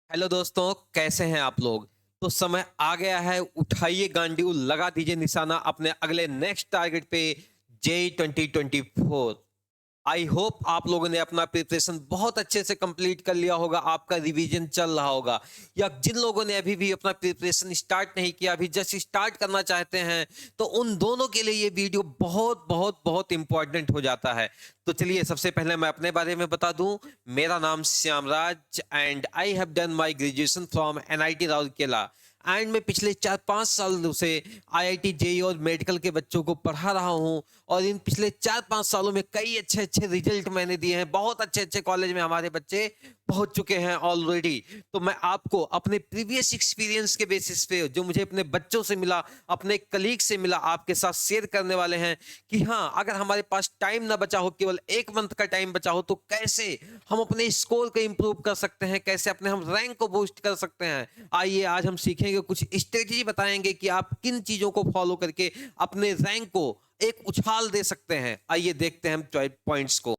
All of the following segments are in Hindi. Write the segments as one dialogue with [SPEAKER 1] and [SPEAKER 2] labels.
[SPEAKER 1] हेलो दोस्तों, कैसे हैं आप लोग। तो समय आ गया है, उठाइए गांडीव, लगा दीजिए निशाना अपने अगले नेक्स्ट टारगेट पे। जे 2024। आई होप आप लोगों ने अपना प्रिपरेशन बहुत अच्छे से कंप्लीट कर लिया होगा, आपका रिवीजन चल रहा होगा। या जिन लोगों ने अभी भी अपना प्रिपरेशन स्टार्ट नहीं किया, अभी जस्ट स्टार्ट करना चाहते हैं, तो उन दोनों के लिए ये वीडियो बहुत बहुत बहुत इंपॉर्टेंट हो जाता है। तो चलिए, सबसे पहले मैं अपने बारे में बता दूं। मेरा नाम Shyamraj and I have done my graduation from NIT Rourkela. And मैं पिछले 4-5 साल से आईआईटी जेई और मेडिकल के बच्चों को पढ़ा रहा हूं। और इन पिछले 4-5 सालों में कई अच्छे अच्छे रिजल्ट मैंने दिए हैं, बहुत अच्छे अच्छे कॉलेज में हमारे बच्चे पहुंच चुके हैं ऑलरेडी। तो मैं आपको अपने प्रीवियस एक्सपीरियंस के बेसिस पे, जो मुझे अपने बच्चों से मिला, अपने कलीग से मिला, आपके साथ शेयर करने वाले हैं कि हाँ, अगर हमारे पास टाइम ना बचा हो, केवल 1 मंथ का टाइम बचा हो, तो कैसे हम अपने स्कोर को इंप्रूव कर सकते हैं, कैसे अपने हम रैंक को बूस्ट कर सकते हैं। आइए आज हम सीखेंगे, कुछ स्ट्रेटेजी बताएंगे कि आप किन चीजों को फॉलो करके अपने रैंक को एक उछाल दे सकते हैं। आइए देखते हैं हम पॉइंट्स को।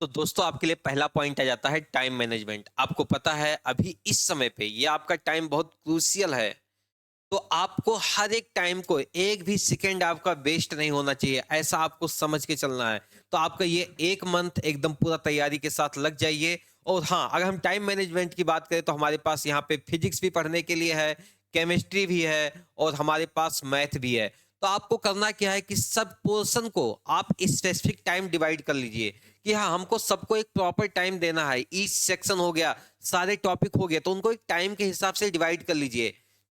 [SPEAKER 1] तो दोस्तों, आपके लिए पहला पॉइंट आ जाता है टाइम मैनेजमेंट। आपको पता है अभी इस समय पे ये आपका टाइम बहुत क्रूशियल है। तो आपको हर एक टाइम को, एक भी सेकेंड आपका वेस्ट नहीं होना चाहिए, ऐसा आपको समझ के चलना है। तो आपका ये 1 मंथ एकदम पूरा तैयारी के साथ लग जाइए। और हाँ, अगर हम टाइम मैनेजमेंट की बात करें तो हमारे पास यहाँ पे फिजिक्स भी पढ़ने के लिए है, केमिस्ट्री भी है और हमारे पास मैथ भी है। तो आपको करना क्या है कि सब पोर्शन को आप स्पेसिफिक टाइम डिवाइड कर लीजिए कि हाँ, हमको सबको एक प्रॉपर टाइम देना है। ईच सेक्शन हो गया, सारे टॉपिक हो गए, तो उनको एक टाइम के हिसाब से डिवाइड कर लीजिए।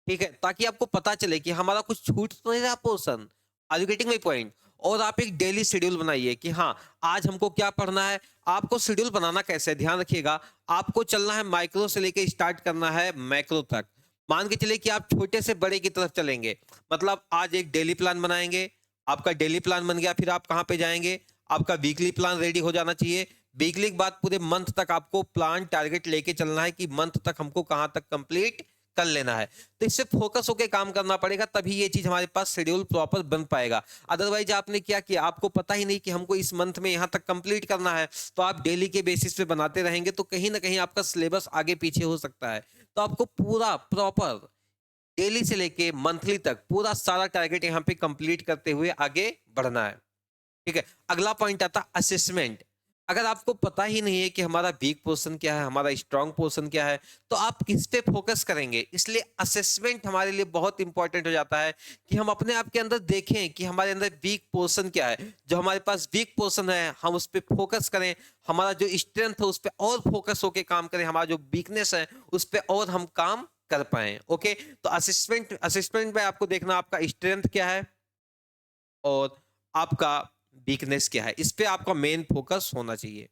[SPEAKER 1] ठीक है, ताकि आपको पता चले कि हमारा कुछ छूट तो नहीं रहा portion. Are you getting my point. और आप एक डेली शेड्यूल बनाइए कि हाँ, आज हमको क्या पढ़ना है। आपको शेड्यूल बनाना कैसे है, ध्यान रखिएगा। आपको चलना है माइक्रो से लेके स्टार्ट करना है मैक्रो तक। मान के चलिए कि आप छोटे से बड़े की तरफ चलेंगे। मतलब आज एक डेली प्लान बनाएंगे। आपका डेली प्लान बन गया, फिर आप कहाँ पे जाएंगे, आपका वीकली प्लान रेडी हो जाना चाहिए। वीकली के बाद पूरे मंथ तक आपको प्लान टारगेट लेके चलना है कि मंथ तक हमको कहाँ तक कंप्लीट कर लेना है। तो इससे फोकस होकर काम करना पड़ेगा, तभी ये चीज हमारे पास शेड्यूल प्रॉपर बन पाएगा। अदरवाइज आपने क्या किया, आपको पता ही नहीं कि हमको इस मंथ में यहाँ तक कंप्लीट करना है, तो आप डेली के बेसिस पे बनाते रहेंगे, तो कहीं ना कहीं आपका सिलेबस आगे पीछे हो सकता है। तो आपको पूरा प्रॉपर डेली से लेके मंथली तक पूरा सारा टारगेट यहाँ पे कंप्लीट करते हुए आगे बढ़ना है। ठीक है, अगला पॉइंट आता है असेसमेंट। अगर आपको पता ही नहीं है कि हमारा वीक पोर्शन क्या है, हमारा स्ट्रांग पोर्शन क्या है, तो आप किस पे फोकस करेंगे। इसलिए असेसमेंट हमारे लिए बहुत इंपॉर्टेंट हो जाता है कि हम अपने आप के अंदर देखें कि हमारे अंदर वीक पोर्शन क्या है। जो हमारे पास वीक पोर्शन है, हम उस पर फोकस करें। हमारा जो स्ट्रेंथ है उस पर और फोकस होकर काम करें, हमारा जो वीकनेस है उस पर और हम काम कर पाए। ओके, तो असिस्टेंट असिस्टेंट में आपको देखना आपका स्ट्रेंथ क्या है और आपका वीकनेस क्या है, इस पे आपका मेन फोकस होना चाहिए।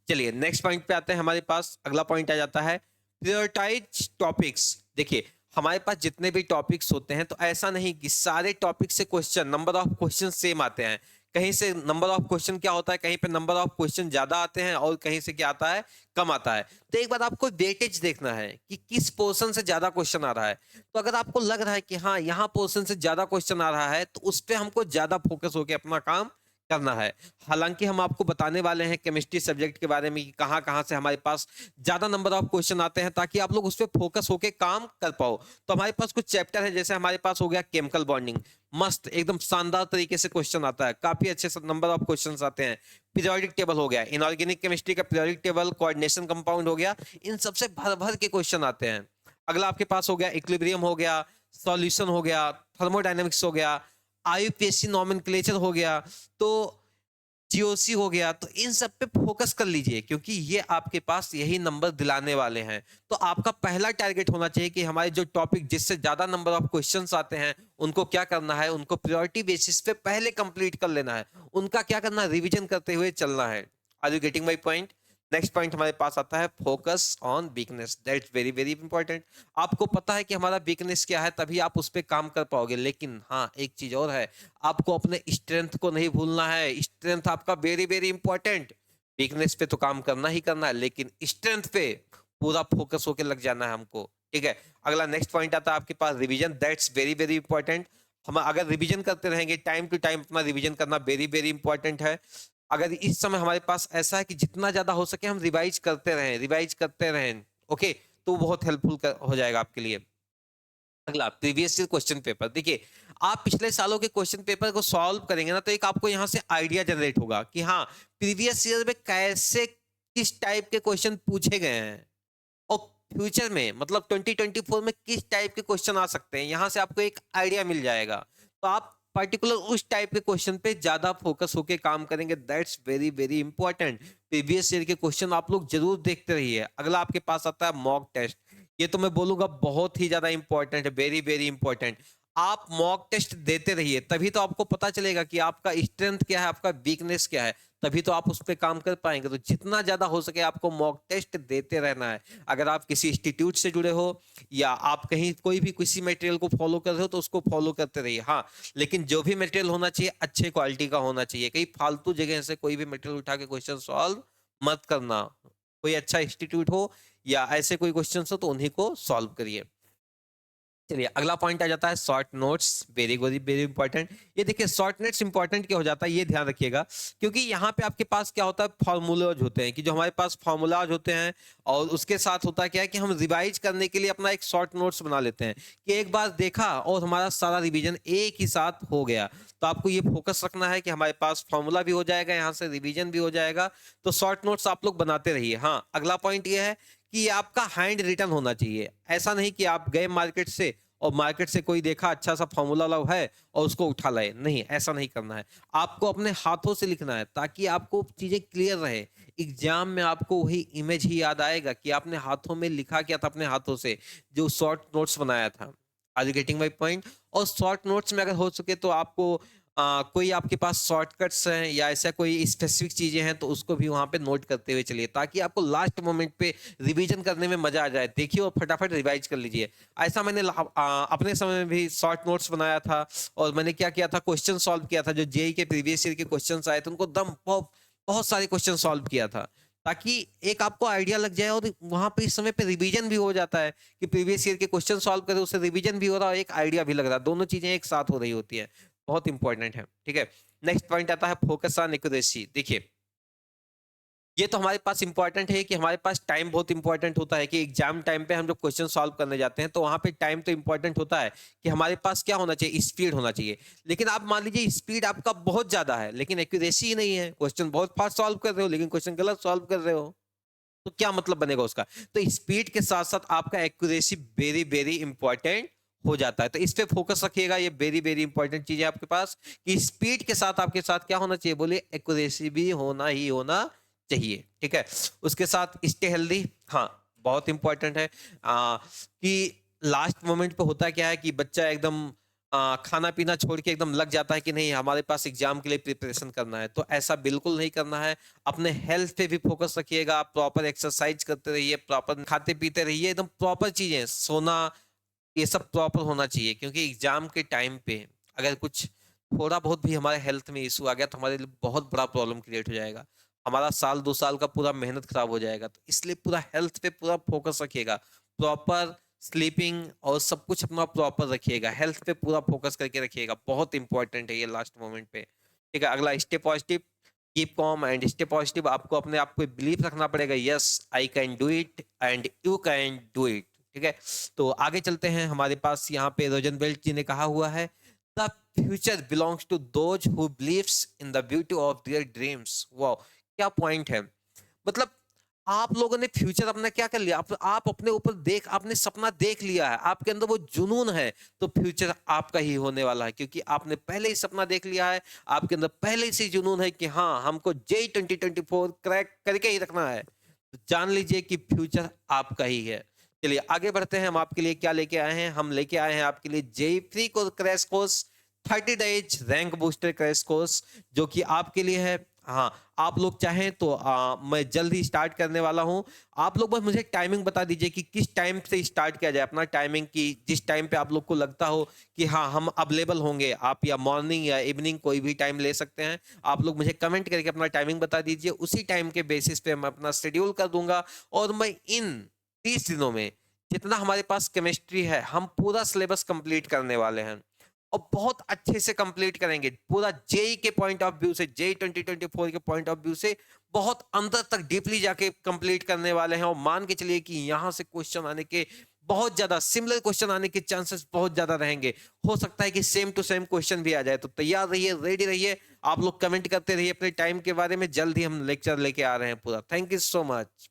[SPEAKER 1] चलिए नेक्स्ट पॉइंट पे आते हैं। हमारे पास अगला पॉइंट आ जाता है प्रायोरिटाइज टॉपिक्स। देखिए, हमारे पास जितने भी टॉपिक्स होते हैं, तो ऐसा नहीं कि सारे टॉपिक से question, number of question same आते हैं। कहीं से नंबर ऑफ क्वेश्चन क्या होता है, कहीं पे नंबर ऑफ क्वेश्चन ज्यादा आते हैं और कहीं से क्या आता है, कम आता है। तो एक बार आपको वेटेज देखना है कि किस पोर्शन से ज्यादा क्वेश्चन आ रहा है। तो अगर आपको लग रहा है कि हाँ, यहाँ पोर्शन से ज्यादा क्वेश्चन आ रहा है, तो उस पर हमको ज्यादा फोकस होकर अपना काम करना है। हालांकि हम आपको बताने वाले हैं केमिस्ट्री सब्जेक्ट के बारे में कि कहाँ कहाँ से हमारे पास ज्यादा नंबर ऑफ क्वेश्चन आते हैं, ताकि आप लोग उस पर फोकस होकर काम कर पाओ। तो हमारे पास कुछ चैप्टर है, जैसे हमारे पास हो गया केमिकल बॉन्डिंग। मस्त एकदम शानदार तरीके से क्वेश्चन आता है, काफी अच्छे से नंबर ऑफ क्वेश्चंस आते हैं। पीरियोडिक टेबल हो गया, इनऑर्गेनिक केमिस्ट्री का पीरियोडिक टेबल, कोऑर्डिनेशन कंपाउंड हो गया, इन सबसे भर भर के क्वेश्चन आते हैं। अगला आपके पास हो गया इक्विलिब्रियम हो गया, सॉल्यूशन हो गया, थर्मोडायनेमिक्स हो गया, आईयूपीएससी नॉमेनक्लेचर हो गया, तो जीओसी हो गया। तो इन सब पे फोकस कर लीजिए, क्योंकि ये आपके पास यही नंबर दिलाने वाले हैं। तो आपका पहला टारगेट होना चाहिए कि हमारे जो टॉपिक जिससे ज्यादा नंबर ऑफ क्वेश्चंस आते हैं, उनको क्या करना है, उनको प्रायोरिटी बेसिस पे पहले कंप्लीट कर लेना है। उनका क्या करना है, रिवीजन करते हुए चलना है। Are you getting my point. Next point हमारे पास आता है focus on weakness. That's very very important. आपको पता है कि हमारा वीकनेस क्या है, तभी आप उस पर काम कर पाओगे। लेकिन हाँ, एक चीज और है, आपको अपने स्ट्रेंथ को नहीं भूलना है। स्ट्रेंथ आपका वेरी वेरी इंपॉर्टेंट। वीकनेस पे तो काम करना ही करना है, लेकिन स्ट्रेंथ पे पूरा फोकस होकर लग जाना है हमको। ठीक है, अगला नेक्स्ट पॉइंट आता है आपके पास revision. That's very very important. हम अगर रिवीजन करते रहेंगे, टाइम टू टाइम अपना रिवीजन करना वेरी वेरी इंपॉर्टेंट है। अगर इस समय हमारे पास ऐसा है कि जितना ज्यादा हो सके हम रिवाइज करते रहें, ओके, तो बहुत हेल्पफुल हो जाएगा आपके लिए। अगला प्रीवियस ईयर क्वेश्चन पेपर, देखिए आप पिछले सालों के क्वेश्चन पेपर को सॉल्व करेंगे ना, तो एक आपको यहाँ से आइडिया जनरेट होगा कि हाँ प्रीवियस ईयर में कैसे किस टाइप के क्वेश्चन पूछे गए हैं, और फ्यूचर में मतलब 2024 में किस टाइप के क्वेश्चन आ सकते हैं, यहाँ से आपको एक आइडिया मिल जाएगा। तो आप पर्टिकुलर उस टाइप के क्वेश्चन पे ज्यादा फोकस होके काम करेंगे, that's very very important. Previous year के क्वेश्चन आप लोग जरूर देखते रहिए। अगला आपके पास आता है मॉक टेस्ट, ये तो मैं बोलूंगा बहुत ही ज्यादा इंपॉर्टेंट है, वेरी वेरी इंपॉर्टेंट। आप मॉक टेस्ट देते रहिए, तभी तो आपको पता चलेगा कि आपका स्ट्रेंथ क्या है, आपका वीकनेस क्या है, तभी तो आप उस पर काम कर पाएंगे। तो जितना ज्यादा हो सके आपको मॉक टेस्ट देते रहना है। अगर आप किसी इंस्टीट्यूट से जुड़े हो या आप कहीं कोई भी किसी मटेरियल को फॉलो कर रहे हो, तो उसको फॉलो करते रहिए। हाँ, लेकिन जो भी मटेरियल होना चाहिए अच्छे क्वालिटी का होना चाहिए। कहीं फालतू जगह से कोई भी मटेरियल उठा के क्वेश्चन सॉल्व मत करना। कोई अच्छा इंस्टीट्यूट हो या ऐसे कोई क्वेश्चन हो तो उन्हीं को सॉल्व करिए। चलिए अगला पॉइंट आ जाता है short notes, very very very important. ये देखिए शॉर्ट नोट्स इंपॉर्टेंट क्या हो जाता है ये ध्यान रखिएगा, क्योंकि यहाँ पे आपके पास क्या होता है फॉर्मूलाज होते हैं, कि जो हमारे पास फॉर्मूलाज होते हैं और उसके साथ होता है क्या है कि हम रिवाइज करने के लिए अपना एक शॉर्ट नोट्स बना लेते हैं, कि एक बार देखा और हमारा सारा रिवीजन एक ही साथ हो गया। तो आपको ये फोकस रखना है कि हमारे पास फॉर्मूला भी हो जाएगा, यहाँ से रिवीजन भी हो जाएगा। तो शॉर्ट नोट्स आप लोग बनाते रहिए। हाँ, अगला पॉइंट ये है कि ये आपका हैंड रिटन होना चाहिए। ऐसा नहीं कि आप गए मार्केट से और मार्केट से कोई देखा अच्छा सा फॉर्मूला लव है और उसको उठा लाए, नहीं, ऐसा नहीं करना है। आपको अपने हाथों से लिखना है ताकि आपको चीजें क्लियर रहे। एग्जाम में आपको वही इमेज ही याद आएगा कि आपने हाथों में लिखा क्या था, अपने हाथों से जो शॉर्ट नोट्स बनाया था। Are you getting my point? और शॉर्ट नोट्स में अगर हो सके तो आपको कोई आपके पास शॉर्टकट्स हैं या ऐसा कोई स्पेसिफिक चीजें हैं तो उसको भी वहां पे नोट करते हुए चलिए, ताकि आपको लास्ट मोमेंट पे रिवीजन करने में मजा आ जाए। देखिए और फटाफट रिवाइज कर लीजिए। ऐसा मैंने अपने समय में भी शॉर्ट नोट्स बनाया था, और मैंने क्या किया था, क्वेश्चन सॉल्व किया था। जो जेई के प्रीवियस ईयर के क्वेश्चन आए थे उनको दम बहुत बहुत सारे क्वेश्चन सॉल्व किया था, ताकि एक आपको आइडिया लग जाए। और वहां पे इस समय पे रिवीजन भी हो जाता है कि प्रीवियस ईयर के क्वेश्चन सॉल्व करे, उससे रिवीजन भी हो रहा है और एक आइडिया भी लग रहा है, दोनों चीजें एक साथ हो रही होती है। बहुत इंपॉर्टेंट है, ठीक है। नेक्स्ट पॉइंट आता है फोकस ऑन एक्यूरेसी। देखिए ये तो हमारे पास इंपॉर्टेंट है कि हमारे पास टाइम बहुत इंपॉर्टेंट होता है, कि एग्जाम टाइम पे हम जब क्वेश्चन सॉल्व करने जाते हैं तो वहां पे टाइम तो इंपॉर्टेंट होता है, कि हमारे पास क्या होना चाहिए, स्पीड होना चाहिए। लेकिन आप मान लीजिए स्पीड आपका बहुत ज्यादा है लेकिन एक्यूरेसी ही नहीं है, क्वेश्चन बहुत फास्ट सॉल्व कर रहे हो लेकिन क्वेश्चन गलत सॉल्व कर रहे हो, तो क्या मतलब बनेगा उसका। तो स्पीड के साथ साथ आपका एक्यूरेसी वेरी वेरी इंपॉर्टेंट हो जाता है। तो इस पे फोकस रखिएगा, ये वेरी वेरी इंपॉर्टेंट चीज है आपके पास, कि स्पीड के साथ आपके साथ क्या होना चाहिए, बोलिए, एक्यूरेसी भी होना ही होना चाहिए, ठीक है। उसके साथ स्टे हेल्दी, हाँ बहुत इंपॉर्टेंट है। कि लास्ट मोमेंट पे होता क्या है कि बच्चा एकदम खाना पीना छोड़ के एकदम लग जाता है कि नहीं हमारे पास एग्जाम के लिए प्रिपरेशन करना है, तो ऐसा बिल्कुल नहीं करना है। अपने हेल्थ पे भी फोकस रखिएगा, प्रॉपर एक्सरसाइज करते रहिए, प्रॉपर खाते पीते रहिए, एकदम प्रॉपर चीजें, सोना, ये सब प्रॉपर होना चाहिए। क्योंकि एग्जाम के टाइम पे अगर कुछ थोड़ा बहुत भी हमारे हेल्थ में इशू आ गया तो हमारे लिए बहुत बड़ा प्रॉब्लम क्रिएट हो जाएगा, हमारा साल 2 साल का पूरा मेहनत खराब हो जाएगा। तो इसलिए पूरा हेल्थ पे पूरा फोकस रखिएगा, प्रॉपर स्लीपिंग और सब कुछ अपना प्रॉपर रखिएगा, हेल्थ पे पूरा फोकस करके रखिएगा, बहुत इंपॉर्टेंट है ये लास्ट मोमेंट पे, ठीक है। अगला stay positive, keep com and stay positive. आपको अपने आप को बिलीव रखना पड़ेगा, yes I can do it and you can do it, ठीक है। तो आगे चलते हैं, हमारे पास यहाँ पे रोजन बेल्ट जी ने कहा हुआ है, the future belongs to those who believes in the beauty of their dreams. Wow, क्या पॉइंट है। मतलब आप लोगों ने फ्यूचर अपना क्या कर लिया, आप अपने ऊपर देख, आपने सपना देख लिया है, आपके अंदर वो जुनून है, तो फ्यूचर आपका ही होने वाला है, क्योंकि आपने पहले ही सपना देख लिया है, आपके अंदर पहले से जुनून है कि हाँ हमको जेई 2024 क्रैक करके ही रखना है। तो जान लीजिए कि फ्यूचर आपका ही है। चलिए आगे बढ़ते हैं, हम आपके लिए क्या लेके आए हैं, हम लेके आए हैं आपके लिए जेई फ्री को crash course, 30 days rank booster crash course, जो कि आपके लिए है। हाँ, आप लोग चाहें तो मैं जल्द ही स्टार्ट करने वाला हूं। आप लोग बस मुझे टाइमिंग बता दीजिए कि किस टाइम से स्टार्ट किया जाए, अपना टाइमिंग की जिस टाइम पे आप लोग को लगता हो कि हाँ हम अवेलेबल होंगे, आप या मॉर्निंग या इवनिंग कोई भी टाइम ले सकते हैं। आप लोग मुझे कमेंट करके अपना टाइमिंग बता दीजिए, उसी टाइम के बेसिस पे मैं अपना शेड्यूल कर दूंगा, और मैं इन 30 दिनों में जितना हमारे पास केमिस्ट्री है हम पूरा सिलेबस कंप्लीट करने वाले हैं। और बहुत अच्छे से कंप्लीट करेंगे। पूरा जेई के पॉइंट ऑफ व्यू से, जेई 2024 के पॉइंट ऑफ व्यू से बहुत अंदर तक डीपली जाके कंप्लीट करने वाले हैं। और मान के चलिए कि यहां से क्वेश्चन आने के बहुत ज्यादा सिमिलर क्वेश्चन आने के चांसेस बहुत ज्यादा रहेंगे। हो सकता है कि सेम टू सेम क्वेश्चन भी आ जाए। तो तैयार रहिए, रेडी रहिए। आप लोग कमेंट करते रहिए अपने टाइम के बारे में। जल्द ही हम लेक्चर लेके आ रहे हैं पूरा। Thank you so much.